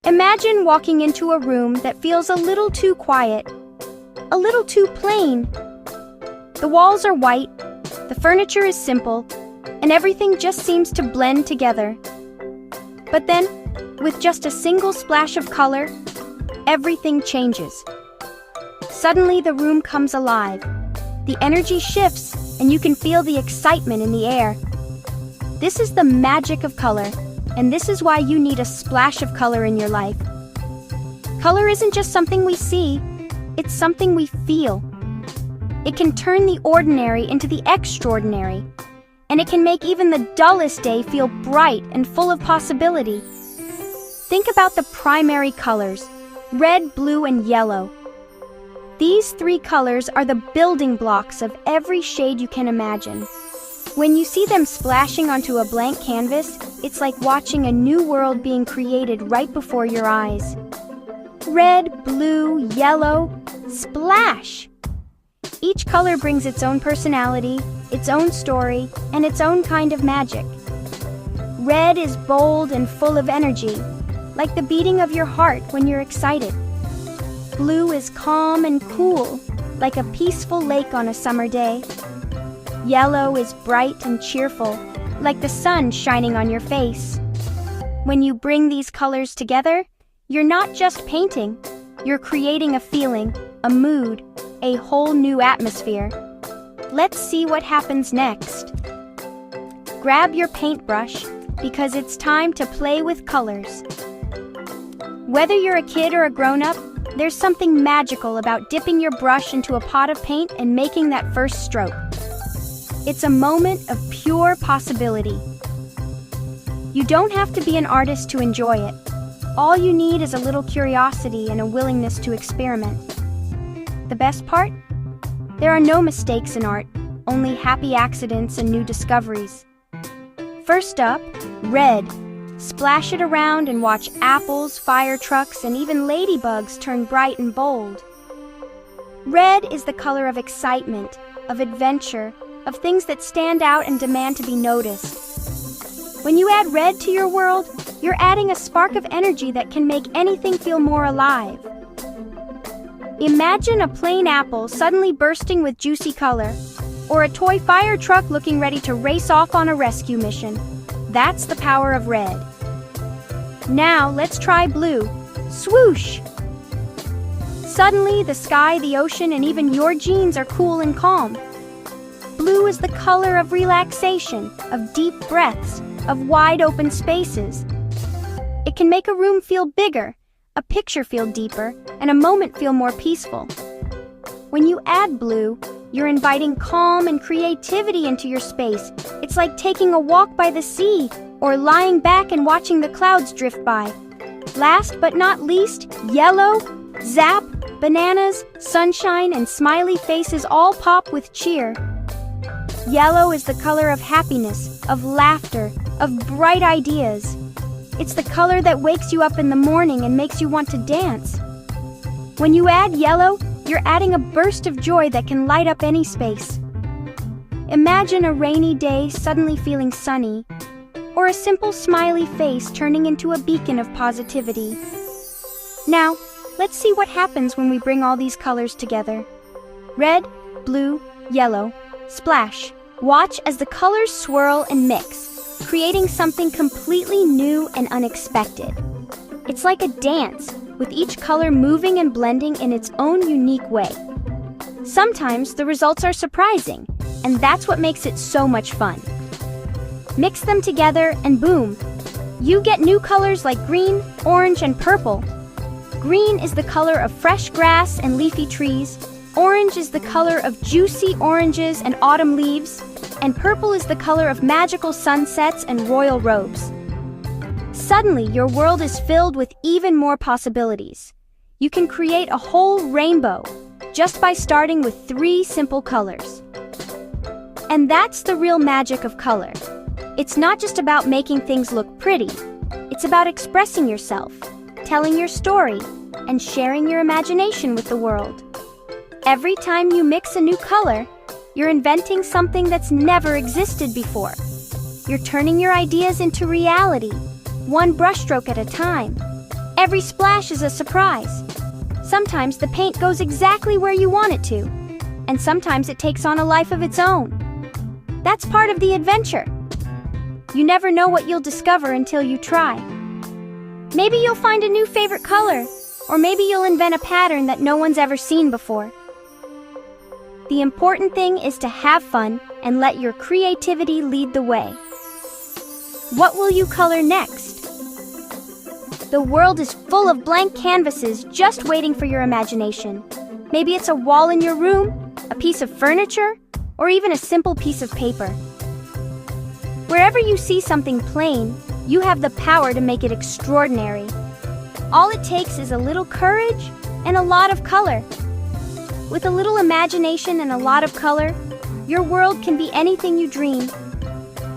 Imagine walking into a room that feels a little too quiet, a little too plain. The walls are white, the furniture is simple, and everything just seems to blend together. But then, with just a single splash of color, everything changes. Suddenly the room comes alive. The energy shifts, and you can feel the excitement in the air. This is the magic of color, and this is why you need a splash of color in your life. Color isn't just something we see, it's something we feel. It can turn the ordinary into the extraordinary, and it can make even the dullest day feel bright and full of possibility. Think about the primary colors: red, blue, and yellow. These three colors are the building blocks of every shade you can imagine. When you see them splashing onto a blank canvas, it's like watching a new world being created right before your eyes. Red, blue, yellow, splash! Each color brings its own personality, its own story, and its own kind of magic. Red is bold and full of energy, like the beating of your heart when you're excited. Blue is calm and cool, like a peaceful lake on a summer day. Yellow is bright and cheerful, like the sun shining on your face. When you bring these colors together, you're not just painting, you're creating a feeling, a mood, a whole new atmosphere. Let's see what happens next. Grab your paintbrush, because it's time to play with colors. Whether you're a kid or a grown-up, there's something magical about dipping your brush into a pot of paint and making that first stroke. It's a moment of pure possibility. You don't have to be an artist to enjoy it. All you need is a little curiosity and a willingness to experiment. The best part? There are no mistakes in art, only happy accidents and new discoveries. First up, red. Splash it around and watch apples, fire trucks, and even ladybugs turn bright and bold. Red is the color of excitement, of adventure, of things that stand out and demand to be noticed. When you add red to your world, you're adding a spark of energy that can make anything feel more alive. Imagine a plain apple suddenly bursting with juicy color, or a toy fire truck looking ready to race off on a rescue mission. That's the power of red. Now let's try blue. Swoosh! Suddenly the sky, the ocean, and even your jeans are cool and calm. Blue is the color of relaxation, of deep breaths, of wide open spaces. It can make a room feel bigger, a picture feel deeper, and a moment feel more peaceful. When you add blue, you're inviting calm and creativity into your space. It's like taking a walk by the sea, or lying back and watching the clouds drift by. Last but not least, yellow, zap, bananas, sunshine, and smiley faces all pop with cheer. Yellow is the color of happiness, of laughter, of bright ideas. It's the color that wakes you up in the morning and makes you want to dance. When you add yellow, you're adding a burst of joy that can light up any space. Imagine a rainy day suddenly feeling sunny, or a simple smiley face turning into a beacon of positivity. Now, let's see what happens when we bring all these colors together. Red, blue, yellow, splash. Watch as the colors swirl and mix, creating something completely new and unexpected. It's like a dance, with each color moving and blending in its own unique way. Sometimes the results are surprising, and that's what makes it so much fun. Mix them together and boom, you get new colors like green, orange, and purple. Green is the color of fresh grass and leafy trees, orange is the color of juicy oranges and autumn leaves, and purple is the color of magical sunsets and royal robes. Suddenly, your world is filled with even more possibilities. You can create a whole rainbow just by starting with 3 simple colors. And that's the real magic of color. It's not just about making things look pretty. It's about expressing yourself, telling your story, and sharing your imagination with the world. Every time you mix a new color, you're inventing something that's never existed before. You're turning your ideas into reality, one brushstroke at a time. Every splash is a surprise. Sometimes the paint goes exactly where you want it to, and sometimes it takes on a life of its own. That's part of the adventure. You never know what you'll discover until you try. Maybe you'll find a new favorite color, or maybe you'll invent a pattern that no one's ever seen before. The important thing is to have fun and let your creativity lead the way. What will you color next? The world is full of blank canvases just waiting for your imagination. Maybe it's a wall in your room, a piece of furniture, or even a simple piece of paper. Wherever you see something plain, you have the power to make it extraordinary. All it takes is a little courage and a lot of color. With a little imagination and a lot of color, your world can be anything you dream.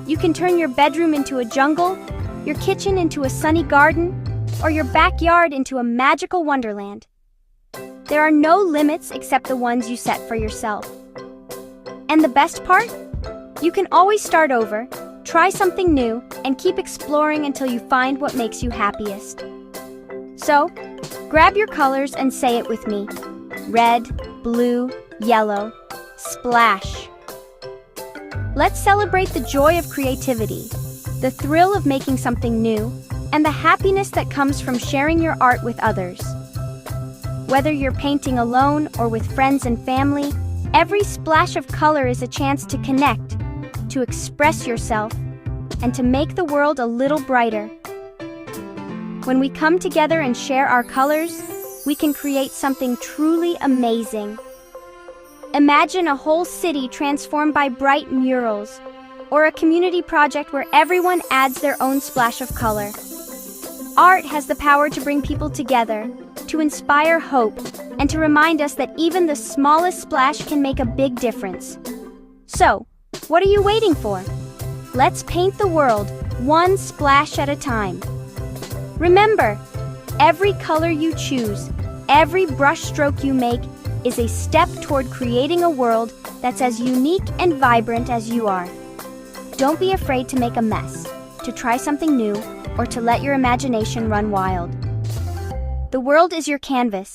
You can turn your bedroom into a jungle, your kitchen into a sunny garden, or your backyard into a magical wonderland. There are no limits except the ones you set for yourself. And the best part? You can always start over, try something new, and keep exploring until you find what makes you happiest. So, grab your colors and say it with me. Red, blue, yellow, splash. Let's celebrate the joy of creativity, the thrill of making something new, and the happiness that comes from sharing your art with others. Whether you're painting alone or with friends and family, every splash of color is a chance to connect, to express yourself, and to make the world a little brighter. When we come together and share our colors, we can create something truly amazing. Imagine a whole city transformed by bright murals, or a community project where everyone adds their own splash of color. Art has the power to bring people together, to inspire hope, and to remind us that even the smallest splash can make a big difference. So, what are you waiting for? Let's paint the world, one splash at a time. Remember, every color you choose, every brush stroke you make, is a step toward creating a world that's as unique and vibrant as you are. Don't be afraid to make a mess, to try something new, or to let your imagination run wild. The world is your canvas,